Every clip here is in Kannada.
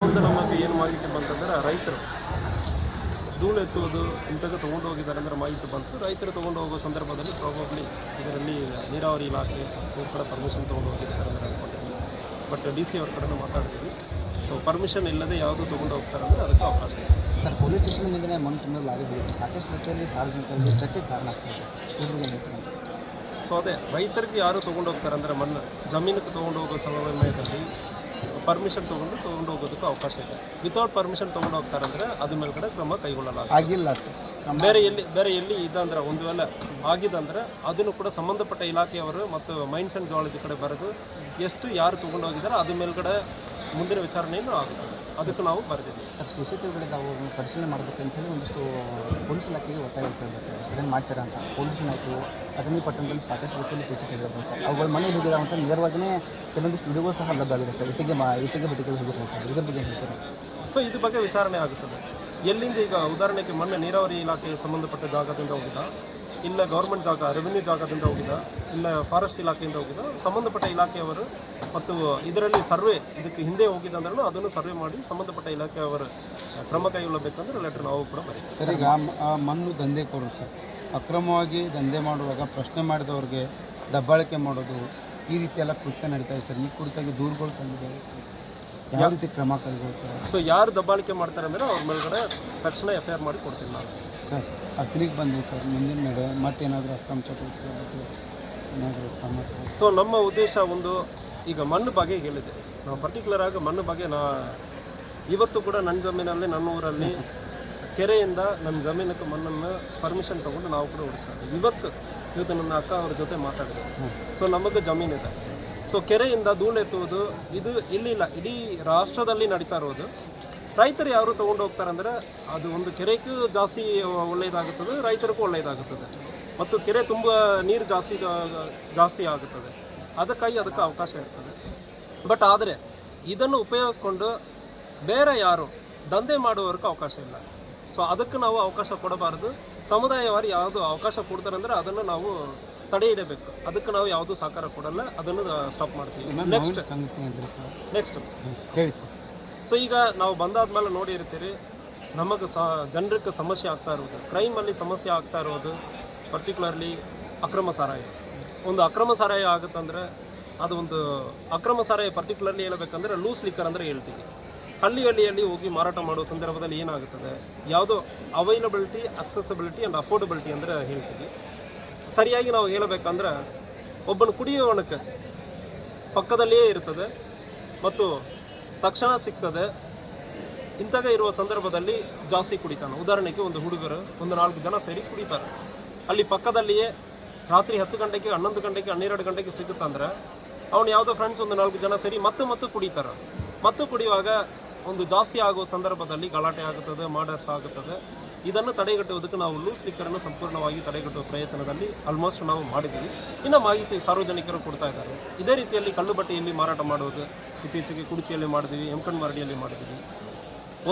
ಒಂದು ನಮಗೆ ಏನು ಮಾಹಿತಿ ಬಂತಂದ್ರೆ ರೈತರು ಧೂಳು ಎತ್ತುವುದು ಇಂಥದ್ದು ತೊಗೊಂಡು ಹೋಗಿದ್ದಾರೆ ಅಂದರೆ ಮಾಹಿತಿ ಬಂತು. ರೈತರು ತೊಗೊಂಡು ಹೋಗೋ ಸಂದರ್ಭದಲ್ಲಿ ಪ್ರಾಬಬ್ಲಿ ಇದರಲ್ಲಿ ನೀರಾವರಿ ಇಲಾಖೆ ಇವ್ರ ಕಡೆ ಪರ್ಮಿಷನ್ ತೊಗೊಂಡು ಹೋಗಿರ್ತಾರೆ ಅಂದರೆ ಅಂದ್ಕೊಂಡಿದ್ವಿ. ಬಟ್ ಡಿ ಸಿ ಅವ್ರ ಕಡೆ ಮಾತಾಡ್ತೀವಿ. ಸೊ ಪರ್ಮಿಷನ್ ಇಲ್ಲದೆ ಯಾವುದು ತೊಗೊಂಡು ಹೋಗ್ತಾರೆ ಅಂದರೆ ಅದಕ್ಕೆ ಅವಕಾಶ ಇದೆ. ಸರ್, ಪೊಲೀಸ್ ಸ್ಟೇಷನ್ ಮುಂದೆ ಮಣ್ಣು ತುಂಬಲು ಆಗಿಬಿಟ್ಟು ಸಾಕಷ್ಟು ರೀತಿಯಲ್ಲಿ ಸಾರ್ವಜನಿಕರಿಗೆ ಚರ್ಚೆಗೆ ಕಾರಣ ಆಗ್ತದೆ ಸರ್. ಸೊ ಅದೇ ರೈತರಿಗೆ ಯಾರು ತೊಗೊಂಡು ಹೋಗ್ತಾರೆ ಅಂದರೆ ಮಣ್ಣು ಜಮೀನಿಗೆ ತೊಗೊಂಡು ಹೋಗೋ ಸಮಯದಲ್ಲಿ ಪರ್ಮಿಷನ್ ತೊಗೊಂಡು ಹೋಗೋದಕ್ಕೂ ಅವಕಾಶ ಇದೆ. ವಿತೌಟ್ ಪರ್ಮಿಷನ್ ತೊಗೊಂಡು ಹೋಗ್ತಾರೆ ಅಂದರೆ ಅದ್ರ ಮೇಲ್ಗಡೆ ಕ್ರಮ ಕೈಗೊಳ್ಳಲಾಗುತ್ತೆ. ಆಗಿಲ್ಲ ಸರ್. ಬೇರೆ ಎಲ್ಲಿ ಇದಂದ್ರೆ ಒಂದು ವೇಳೆ ಆಗಿದಂದ್ರೆ ಅದನ್ನು ಕೂಡ ಸಂಬಂಧಪಟ್ಟ ಇಲಾಖೆಯವರು ಮತ್ತು ಮೈನ್ಸ್ ಆ್ಯಂಡ್ ಜಿಯಾಲಜಿ ಕಡೆ ಬರೆದು ಎಷ್ಟು ಯಾರು ತೊಗೊಂಡು ಹೋಗಿದ್ದಾರೆ ಅದ್ರ ಮೇಲ್ಗಡೆ ಮುಂದಿನ ವಿಚಾರಣೆಯನ್ನು ಆಗುತ್ತದೆ. ಅದಕ್ಕೆ ನಾವು ಬರೆದಿದ್ದೀವಿ. ಸರ್, CCTV ನಾವು ಪರಿಶೀಲನೆ ಮಾಡಬೇಕಂತೇಳಿ ಒಂದಿಷ್ಟು ಪೊಲೀಸ್ ಇಲಾಖೆಗೆ ಒತ್ತಾಯ ಇರ್ತದೆ. ಇದನ್ನು ಮಾಡ್ತಾರೆ ಅಂತ ಪೊಲೀಸ್ ಇಲಾಖೆಯು ಅದನ್ನೇ ಪಟ್ಟಣದಲ್ಲಿ ಸಾಕಷ್ಟು ರೀತಿಯಲ್ಲಿ CCTV ಇರ್ತದೆ ಸರ್. ಅವುಗಳ ಮನೆ ಹೋಗಿರೋ ಅಂತ ನೇರವಾಗಿಯೇ ಕೆಲವೊಂದಿಷ್ಟು ವಿಡಿಯೋಗಳು ಸಹ ಲಭ್ಯವಾಗಿದೆ ಸರ್. ಇಟ್ಟಿಗೆ ಬಟ್ಟಿಗೆ ಹೋಗಿರ್ತಾರೆ. ಇದ್ರ ಬಗ್ಗೆ ಹೇಳ್ತಾರೆ. ಸೊ ಇದ್ರ ಬಗ್ಗೆ ವಿಚಾರಣೆ ಆಗುತ್ತದೆ. ಎಲ್ಲಿಂದ ಈಗ ಉದಾಹರಣೆಗೆ ಮೊನ್ನೆ ನೀರಾವರಿ ಇಲಾಖೆಗೆ ಸಂಬಂಧಪಟ್ಟ ಜಾಗದಿಂದ ಹೋಗಿದ, ಇಲ್ಲ ಗೌರ್ಮೆಂಟ್ ಜಾಗ ರೆವಿನ್ಯೂ ಜಾಗದಿಂದ ಹೋಗಿದ, ಇಲ್ಲ ಫಾರೆಸ್ಟ್ ಇಲಾಖೆಯಿಂದ ಹೋಗಿದ, ಸಂಬಂಧಪಟ್ಟ ಇಲಾಖೆಯವರು ಮತ್ತು ಇದರಲ್ಲಿ ಸರ್ವೆ ಇದಕ್ಕೆ ಹಿಂದೆ ಹೋಗಿದಂದ್ರೂ ಅದನ್ನು ಸರ್ವೆ ಮಾಡಿ ಸಂಬಂಧಪಟ್ಟ ಇಲಾಖೆಯವರು ಕ್ರಮ ಕೈಗೊಳ್ಳಬೇಕಂದ್ರೆ ಲೆಟರ್ ನಾವು ಕೂಡ ಬರೀತೀವಿ. ಸರ್, ಈಗ ಮಣ್ಣು ದಂಧೆಕೋರು ಸರ್ ಅಕ್ರಮವಾಗಿ ದಂಧೆ ಮಾಡುವಾಗ ಪ್ರಶ್ನೆ ಮಾಡಿದವ್ರಿಗೆ ದಬ್ಬಾಳಿಕೆ ಮಾಡೋದು ಈ ರೀತಿ ಎಲ್ಲ ಕೃತ್ಯ ನಡೀತಾ ಇದೆ ಸರ್. ಈ ಕುರಿತಾಗಿ ದೂರುಗಳು ಸಂದಿದ್ದಾವೆ ಸರ್. ಯಾವ ರೀತಿ ಕ್ರಮ ಕೈಗೊಳ್ತಾರೆ? ಸೊ ಯಾರು ದಬ್ಬಾಳಿಕೆ ಮಾಡ್ತಾರೆ ಅಂದರೆ ಅವ್ರ ಮೇಲ್ಗಡೆ ತಕ್ಷಣ FIR ಮಾಡಿ ಕೊಡ್ತೀನಿ ನಾನು ಸರ್. ಅಗ್ನಿಗೆ ಬಂದಿದೆ ಸರ್. ಮುಂದಿನ ನಡೆ ಮತ್ತೇನಾದರೂ ಅಕ್ರಮ ಚಟುವಟಿಕೆ ಏನಾದರೂ ಕ್ರಮ? ಸೊ ನಮ್ಮ ಉದ್ದೇಶ ಒಂದು ಈಗ ಮಣ್ಣು ಬಗ್ಗೆ ಹೇಳಿದೆ. ನಾವು ಪರ್ಟಿಕ್ಯುಲರ್ ಆಗಿ ಮಣ್ಣು ಬಗ್ಗೆ ಇವತ್ತು ಕೂಡ ನನ್ನ ಜಮೀನಲ್ಲಿ ನನ್ನ ಊರಲ್ಲಿ ಕೆರೆಯಿಂದ ನನ್ನ ಜಮೀನಕ್ಕೆ ಮಣ್ಣನ್ನು ಪರ್ಮಿಷನ್ ತೊಗೊಂಡು ನಾವು ಕೂಡ ಉಳಿಸ್ತೀವಿ. ಇವತ್ತು ನನ್ನ ಅಕ್ಕ ಅವ್ರ ಜೊತೆ ಮಾತಾಡಿದೆ. ಸೊ ನಮಗೆ ಜಮೀನಿದೆ. ಸೊ ಕೆರೆಯಿಂದ ಧೂಳು ಎತ್ತುವುದು ಇದು ಇಲ್ಲಿಲ್ಲ, ಇಡೀ ರಾಷ್ಟ್ರದಲ್ಲಿ ನಡೀತಾ ಇರೋದು. ರೈತರು ಯಾರು ತೊಗೊಂಡು ಹೋಗ್ತಾರೆ ಅಂದರೆ ಅದು ಒಂದು ಕೆರೆಗೂ ಜಾಸ್ತಿ ಒಳ್ಳೆಯದಾಗುತ್ತದೆ, ರೈತರಿಗೂ ಒಳ್ಳೆಯದಾಗುತ್ತದೆ ಮತ್ತು ಕೆರೆ ತುಂಬ ನೀರು ಜಾಸ್ತಿ ಆಗುತ್ತದೆ. ಅದಕ್ಕಾಗಿ ಅದಕ್ಕೆ ಅವಕಾಶ ಇರ್ತದೆ. ಬಟ್ ಆದರೆ ಇದನ್ನು ಉಪಯೋಗಿಸ್ಕೊಂಡು ಬೇರೆ ಯಾರು ದಂಧೆ ಮಾಡುವವರೆಗೂ ಅವಕಾಶ ಇಲ್ಲ. ಸೊ ಅದಕ್ಕೆ ನಾವು ಅವಕಾಶ ಕೊಡಬಾರ್ದು. ಸಮುದಾಯವಾರು ಯಾವುದು ಅವಕಾಶ ಕೊಡ್ತಾರೆ ಅಂದರೆ ಅದನ್ನು ನಾವು ತಡೆ ಹಿಡಬೇಕು. ಅದಕ್ಕೆ ನಾವು ಯಾವುದೂ ಸಹಕಾರ ಕೊಡಲ್ಲ, ಅದನ್ನು ಸ್ಟಾಪ್ ಮಾಡ್ತೀವಿ. ನೆಕ್ಸ್ಟ್ ಹೇಳಿ ಸರ್. ಸೊ ಈಗ ನಾವು ಬಂದಾದ್ಮೇಲೆ ನೋಡಿರ್ತೀರಿ ನಮಗೆ ಜನರಿಗೆ ಸಮಸ್ಯೆ ಆಗ್ತಾ ಇರೋದು, ಕ್ರೈಮಲ್ಲಿ ಸಮಸ್ಯೆ ಆಗ್ತಾ ಇರೋದು ಪರ್ಟಿಕ್ಯುಲರ್ಲಿ ಅಕ್ರಮ ಸಾರಾಯ. ಒಂದು ಅಕ್ರಮ ಸಾರಾಯ ಆಗುತ್ತಂದರೆ ಅದು ಒಂದು ಅಕ್ರಮ ಸಾರಾಯ ಪರ್ಟಿಕ್ಯುಲರ್ಲಿ ಹೇಳಬೇಕಂದ್ರೆ ಲೂಸ್ ಲಿಕ್ಕರ್ ಅಂದರೆ ಹೇಳ್ತೀವಿ. ಹಳ್ಳಿಯಲ್ಲಿ ಹೋಗಿ ಮಾರಾಟ ಮಾಡೋ ಸಂದರ್ಭದಲ್ಲಿ ಏನಾಗುತ್ತದೆ, ಯಾವುದೋ ಅವೈಲಬಿಲಿಟಿ, ಅಕ್ಸೆಸಿಬಿಲಿಟಿ ಆ್ಯಂಡ್ ಅಫೋರ್ಡಬಿಲಿಟಿ ಅಂದರೆ ಹೇಳ್ತೀವಿ. ಸರಿಯಾಗಿ ನಾವು ಹೇಳಬೇಕಂದ್ರೆ ಒಬ್ಬನು ಕುಡಿಯುವವನಕ್ಕೆ ಪಕ್ಕದಲ್ಲಿಯೇ ಇರ್ತದೆ ಮತ್ತು ತಕ್ಷಣ ಸಿಗ್ತದೆ. ಇಂಥಾಗ ಇರುವ ಸಂದರ್ಭದಲ್ಲಿ ಜಾಸ್ತಿ ಕುಡಿತಾನೆ. ಉದಾಹರಣೆಗೆ ಒಂದು ಹುಡುಗರು ಒಂದು 4 ಜನ ಸೇರಿ ಕುಡಿತಾರೆ. ಅಲ್ಲಿ ಪಕ್ಕದಲ್ಲಿಯೇ ರಾತ್ರಿ 10 ಗಂಟೆಗೆ 11 ಗಂಟೆಗೆ 12 ಗಂಟೆಗೆ ಸಿಗುತ್ತಂದ್ರೆ ಅವನು ಯಾವುದೋ ಫ್ರೆಂಡ್ಸ್ ಒಂದು 4 ಜನ ಸೇರಿ ಮತ್ತೆ ಕುಡಿತಾರೆ. ಮತ್ತು ಕುಡಿಯುವಾಗ ಒಂದು ಜಾಸ್ತಿ ಆಗೋ ಸಂದರ್ಭದಲ್ಲಿ ಗಲಾಟೆ ಆಗುತ್ತದೆ, ಮರ್ಡರ್ಸ್ ಆಗುತ್ತದೆ. ಇದನ್ನು ತಡೆಗಟ್ಟುವುದಕ್ಕೆ ನಾವು ಲೂಸ್ ಲಿಕ್ಕರನ್ನು ಸಂಪೂರ್ಣವಾಗಿ ತಡೆಗಟ್ಟುವ ಪ್ರಯತ್ನದಲ್ಲಿ ಆಲ್ಮೋಸ್ಟ್ ನಾವು ಮಾಡಿದ್ದೀವಿ. ಇನ್ನು ಮಾಹಿತಿ ಸಾರ್ವಜನಿಕರು ಕೊಡ್ತಾ ಇದ್ದಾರೆ. ಇದೇ ರೀತಿಯಲ್ಲಿ ಕಳ್ಳುಬಟ್ಟೆಯಲ್ಲಿ ಮಾರಾಟ ಮಾಡುವುದು ಇತ್ತೀಚೆಗೆ ಕುಡಿಸಿಯಲ್ಲಿ ಮಾಡಿದ್ವಿ, ಎಮ್ಕಂಡ್ಮಾರಡಿಯಲ್ಲಿ ಮಾಡಿದ್ವಿ.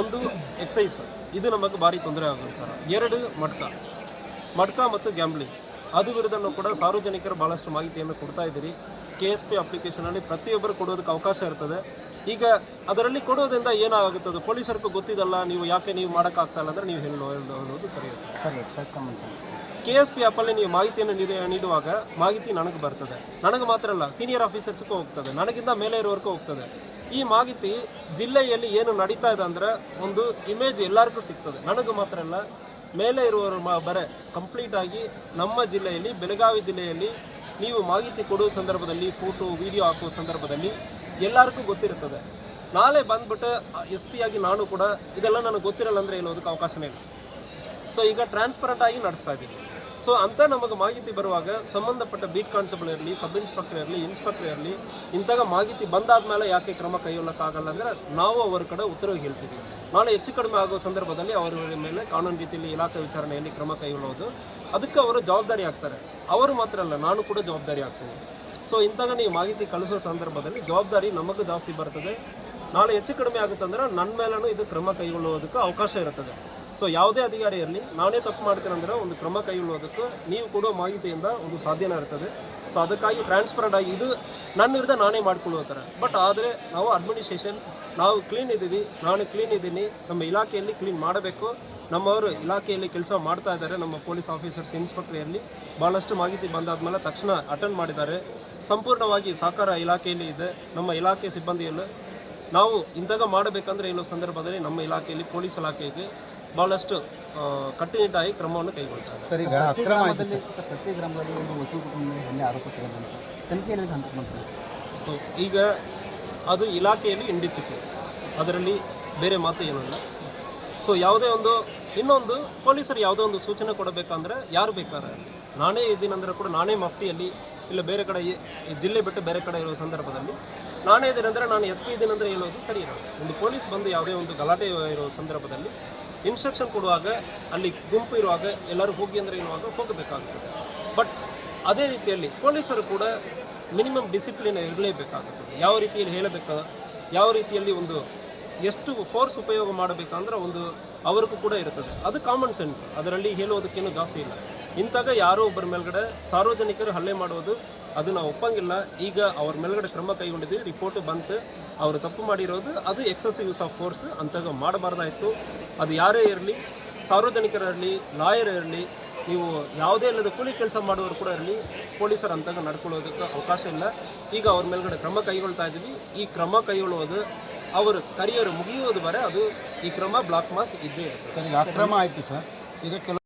ಒಂದು ಎಕ್ಸೈಸ್, ಇದು ನಮಗೆ ಭಾರಿ ತೊಂದರೆ ಆಗೋ ವಿಚಾರ. 2 ಮಡ್ಕ ಮತ್ತು ಗ್ಯಾಂಬ್ಲಿಂಗ್, ಅದು ವಿರುದ್ಧನೂ ಕೂಡ ಸಾರ್ವಜನಿಕರು ಭಾಳಷ್ಟು ಮಾಹಿತಿಯನ್ನು ಕೊಡ್ತಾ ಇದ್ದೀರಿ. KSP ಅಪ್ಲಿಕೇಶನಲ್ಲಿ ಪ್ರತಿಯೊಬ್ಬರು ಕೊಡೋದಕ್ಕೆ ಅವಕಾಶ ಇರ್ತದೆ. ಈಗ ಅದರಲ್ಲಿ ಕೊಡೋದ್ರಿಂದ ಏನಾಗುತ್ತದೆ, ಪೊಲೀಸರಿಗೂ ಗೊತ್ತಿದಲ್ಲ, ನೀವು ಮಾಡೋಕ್ಕಾಗ್ತಾ ಇಲ್ಲ ಅಂದರೆ ನೀವು ಹೇಳೋದು ಸರಿ ಇರ್ತದೆ. ಸರ್, ಎಕ್ಸೈಸ್ ಸಂಬಂಧ KSP ಆ್ಯಪಲ್ಲಿ ನೀವು ಮಾಹಿತಿಯನ್ನು ನೀಡುವಾಗ ಮಾಹಿತಿ ನನಗೆ ಬರ್ತದೆ. ನನಗೆ ಮಾತ್ರ ಅಲ್ಲ, ಸೀನಿಯರ್ ಆಫೀಸರ್ಸ್ಗೂ ಹೋಗ್ತದೆ, ನನಗಿಂತ ಮೇಲೆ ಇರೋವರೆಗೂ ಹೋಗ್ತದೆ. ಈ ಮಾಹಿತಿ ಜಿಲ್ಲೆಯಲ್ಲಿ ಏನು ನಡೀತಾ ಇದೆ ಅಂದರೆ ಒಂದು ಇಮೇಜ್ ಎಲ್ಲರಿಗೂ ಸಿಗ್ತದೆ. ನನಗೆ ಮಾತ್ರ ಅಲ್ಲ, ಮೇಲೆ ಇರುವವರು ಬರೇ ಕಂಪ್ಲೀಟಾಗಿ ನಮ್ಮ ಜಿಲ್ಲೆಯಲ್ಲಿ, ಬೆಳಗಾವಿ ಜಿಲ್ಲೆಯಲ್ಲಿ ನೀವು ಮಾಹಿತಿ ಕೊಡುವ ಸಂದರ್ಭದಲ್ಲಿ, ಫೋಟೋ ವಿಡಿಯೋ ಹಾಕುವ ಸಂದರ್ಭದಲ್ಲಿ ಎಲ್ಲರಿಗೂ ಗೊತ್ತಿರ್ತದೆ. ನಾಳೆ ಬಂದ್ಬಿಟ್ಟು SP ಆಗಿ ನಾನು ಕೂಡ ಇದೆಲ್ಲ ನನಗೆ ಗೊತ್ತಿರಲ್ಲ ಅಂದರೆ ಹೇಳೋದಕ್ಕೆ ಅವಕಾಶನೇ ಇಲ್ಲ. ಸೊ ಈಗ ಟ್ರಾನ್ಸ್ಪರೆಂಟ್ ಆಗಿ ನಡೆಸ್ತಾ ಇದ್ದೀವಿ. ಸೊ ಅಂತ ನಮಗೆ ಮಾಹಿತಿ ಬರುವಾಗ ಸಂಬಂಧಪಟ್ಟ ಬೀಟ್ ಕಾನ್ಸ್ಟೇಬಲ್ ಇರಲಿ, ಸಬ್ ಇನ್ಸ್ಪೆಕ್ಟರ್ ಇರಲಿ, ಇನ್ಸ್ಪೆಕ್ಟರ್ ಇರಲಿ, ಇಂಥಾಗ ಮಾಹಿತಿ ಬಂದಾದ್ಮೇಲೆ ಯಾಕೆ ಕ್ರಮ ಕೈಗೊಳ್ಳೋಕ್ಕಾಗಲ್ಲ ಅಂದರೆ ನಾವು ಅವರ ಕಡೆ ಉತ್ತರ ಹೇಳ್ತೀವಿ. ನಾಳೆ ಹೆಚ್ಚು ಕಡಿಮೆ ಆಗೋ ಸಂದರ್ಭದಲ್ಲಿ ಅವರ ಮೇಲೆ ಕಾನೂನು ರೀತಿಯಲ್ಲಿ ಇಲಾಖೆ ವಿಚಾರಣೆಯಲ್ಲಿ ಕ್ರಮ ಕೈಗೊಳ್ಳೋದು, ಅದಕ್ಕೆ ಅವರು ಜವಾಬ್ದಾರಿ ಆಗ್ತಾರೆ. ಅವರು ಮಾತ್ರ ಅಲ್ಲ, ನಾನು ಕೂಡ ಜವಾಬ್ದಾರಿ ಆಗ್ತೀನಿ. ಸೊ ಇಂಥಾಗ ನೀವು ಮಾಹಿತಿ ಕಳಿಸೋ ಸಂದರ್ಭದಲ್ಲಿ ಜವಾಬ್ದಾರಿ ನಮಗೂ ಜಾಸ್ತಿ ಬರ್ತದೆ. ನಾಳೆ ಹೆಚ್ಚು ಕಡಿಮೆ ಆಗುತ್ತಂದ್ರೆ ನನ್ನ ಮೇಲೂ ಇದು ಕ್ರಮ ಕೈಗೊಳ್ಳುವುದಕ್ಕೆ ಅವಕಾಶ ಇರುತ್ತದೆ. ಸೊ ಯಾವುದೇ ಅಧಿಕಾರಿ ಇರಲಿ, ನಾನೇ ತಪ್ಪು ಮಾಡ್ತೀನಿ ಅಂದರೆ ಒಂದು ಕ್ರಮ ಕೈಗೊಳ್ಳುವುದಕ್ಕೆ ನೀವು ಕೊಡೋ ಮಾಹಿತಿಯಿಂದ ಒಂದು ಸಾಧ್ಯನೇ ಇರ್ತದೆ. ಸೊ ಅದಕ್ಕಾಗಿ ಟ್ರಾನ್ಸ್ಪರೆಂಟ್ ಆಗಿ ಇದು ನನ್ನ ವಿರುದ್ಧ ನಾನೇ ಮಾಡ್ಕೊಳ್ಳೋ ಥರ. ಬಟ್ ಆದರೆ ನಾವು ಅಡ್ಮಿನಿಸ್ಟ್ರೇಷನ್ ನಾವು ಕ್ಲೀನ್ ಇದ್ದೀವಿ, ನಾನು ಕ್ಲೀನ್ ಇದ್ದೀನಿ, ನಮ್ಮ ಇಲಾಖೆಯಲ್ಲಿ ಕ್ಲೀನ್ ಮಾಡಬೇಕು. ನಮ್ಮವರು ಇಲಾಖೆಯಲ್ಲಿ ಕೆಲಸ ಮಾಡ್ತಾ ಇದ್ದಾರೆ. ನಮ್ಮ ಪೊಲೀಸ್ ಆಫೀಸರ್ಸ್ ಇನ್ಸ್ಪೆಕ್ಟರಲ್ಲಿ ಭಾಳಷ್ಟು ಮಾಹಿತಿ ಬಂದಾದ್ಮೇಲೆ ತಕ್ಷಣ ಅಟೆಂಡ್ ಮಾಡಿದ್ದಾರೆ. ಸಂಪೂರ್ಣವಾಗಿ ಸಹಕಾರ ಇಲಾಖೆಯಲ್ಲಿ ಇದೆ. ನಮ್ಮ ಇಲಾಖೆ ಸಿಬ್ಬಂದಿಯಲ್ಲೂ ನಾವು ಇಂತಾಗ ಮಾಡಬೇಕಂದ್ರೆ ಇನ್ನೊಂದು ಸಂದರ್ಭದಲ್ಲಿ ನಮ್ಮ ಇಲಾಖೆಯಲ್ಲಿ ಪೊಲೀಸ್ ಇಲಾಖೆಗೆ ಭಾಳಷ್ಟು ಕಟ್ಟುನಿಟ್ಟಾಗಿ ಕ್ರಮವನ್ನು ಕೈಗೊಳ್ತಾರೆ. ಸರ್ ಈಗ ಅಕ್ರಮ ಆಯಿತು ಸರ್. ಸರ್ ಸತ್ಯ ಗ್ರಾಮದಲ್ಲಿ ಒಂದು ವಕೀಲ ಕುಟುಂಬದ ಹಲ್ಲೆ ಆರೋಪ ಕೇಳಿದ್ರು ಸರ್, ತನಿಖೆಯಲ್ಲಿ ಹಂತಕ್ಕೆ ಬಂತು. ಸೊ ಈಗ ಅದು ಇಲಾಖೆಯಲ್ಲಿ ಇಂಡಿಸಿಪ್ಲಿನ್, ಅದರಲ್ಲಿ ಬೇರೆ ಮಾತು ಏನೂ ಇಲ್ಲ. ಸೊ ಯಾವುದೇ ಒಂದು ಇನ್ನೊಂದು ಪೊಲೀಸರು ಯಾವುದೋ ಒಂದು ಸೂಚನೆ ಕೊಡಬೇಕಂದ್ರೆ ಯಾರು ಬೇಕಾದ್ರೆ ನಾನೇ ಇದ್ದೀನಂದ್ರೆ ಕೂಡ ನಾನೇ ಮಫ್ತಿಯಲ್ಲಿ ಇಲ್ಲ ಬೇರೆ ಕಡೆ ಈ ಜಿಲ್ಲೆ ಬಿಟ್ಟು ಬೇರೆ ಕಡೆ ಇರೋ ಸಂದರ್ಭದಲ್ಲಿ ನಾನೇ ಇದ್ದೀನಂದರೆ ನಾನು SP ಇದ್ದೀನಂದರೆ ಹೇಳೋದು ಸರಿ ಇರೋದು. ಒಂದು ಪೊಲೀಸ್ ಬಂದು ಯಾವುದೇ ಒಂದು ಗಲಾಟೆ ಇರೋ ಸಂದರ್ಭದಲ್ಲಿ ಇನ್ಸ್ಟ್ರಕ್ಷನ್ ಕೊಡುವಾಗ ಅಲ್ಲಿ ಗುಂಪು ಇರುವಾಗ ಎಲ್ಲರೂ ಹೋಗಿ ಅಂದರೆ ಇರುವಾಗ ಹೋಗಬೇಕಾಗುತ್ತದೆ. ಬಟ್ ಅದೇ ರೀತಿಯಲ್ಲಿ ಪೊಲೀಸರು ಕೂಡ ಮಿನಿಮಮ್ ಡಿಸಿಪ್ಲಿನ್ ಇರಲೇಬೇಕಾಗುತ್ತದೆ. ಯಾವ ರೀತಿಯಲ್ಲಿ ಹೇಳಬೇಕು, ಯಾವ ರೀತಿಯಲ್ಲಿ ಒಂದು ಎಷ್ಟು ಫೋರ್ಸ್ ಉಪಯೋಗ ಮಾಡಬೇಕಂದ್ರೆ ಒಂದು ಅವ್ರಿಗೂ ಕೂಡ ಇರ್ತದೆ. ಅದು ಕಾಮನ್ ಸೆನ್ಸ್, ಅದರಲ್ಲಿ ಹೇಳುವುದಕ್ಕೇನು ಜಾಸ್ತಿ ಇಲ್ಲ. ಇಂತಾಗ ಯಾರೋ ಒಬ್ಬರ ಮೇಲ್ಗಡೆ ಸಾರ್ವಜನಿಕರು ಹಲ್ಲೆ ಮಾಡುವುದು ಅದು ನಾವು ಒಪ್ಪಂಗಿಲ್ಲ. ಈಗ ಅವ್ರ ಮೇಲ್ಗಡೆ ಕ್ರಮ ಕೈಗೊಂಡಿದ್ದೀವಿ, ರಿಪೋರ್ಟ್ ಬಂತು, ಅವರು ತಪ್ಪು ಮಾಡಿರೋದು ಅದು ಎಕ್ಸೆಸಿವ್ ಯೂಸ್ ಆಫ್ ಫೋರ್ಸ್. ಅಂತಾಗ ಮಾಡಬಾರ್ದಾಯಿತು. ಅದು ಯಾರೇ ಇರಲಿ, ಸಾರ್ವಜನಿಕರಿರಲಿ, ಲಾಯರ್ ಇರಲಿ, ನೀವು ಯಾವುದೇ ಇಲ್ಲದ ಕೂಲಿ ಕೆಲಸ ಮಾಡುವವರು ಕೂಡ ಇರಲಿ, ಪೊಲೀಸರು ಅಂತಾಗ ನಡ್ಕೊಳ್ಳೋದಕ್ಕೆ ಅವಕಾಶ ಇಲ್ಲ. ಈಗ ಅವ್ರ ಮೇಲ್ಗಡೆ ಕ್ರಮ ಕೈಗೊಳ್ತಾ ಇದ್ದೀವಿ. ಈ ಕ್ರಮ ಕೈಗೊಳ್ಳುವುದು ಅವರ ಕರಿಯರ್ ಮುಗಿಯೋದು ಬರೆ ಅದು ಈ ಕ್ರಮ ಬ್ಲಾಕ್ ಮಾರ್ಕ್ ಇದ್ದೇ ಇರುತ್ತೆ. ಸರ್ ಈಗ ಅಕ್ರಮ ಆಯಿತು ಸರ್. ಈಗ ಕೆಲವು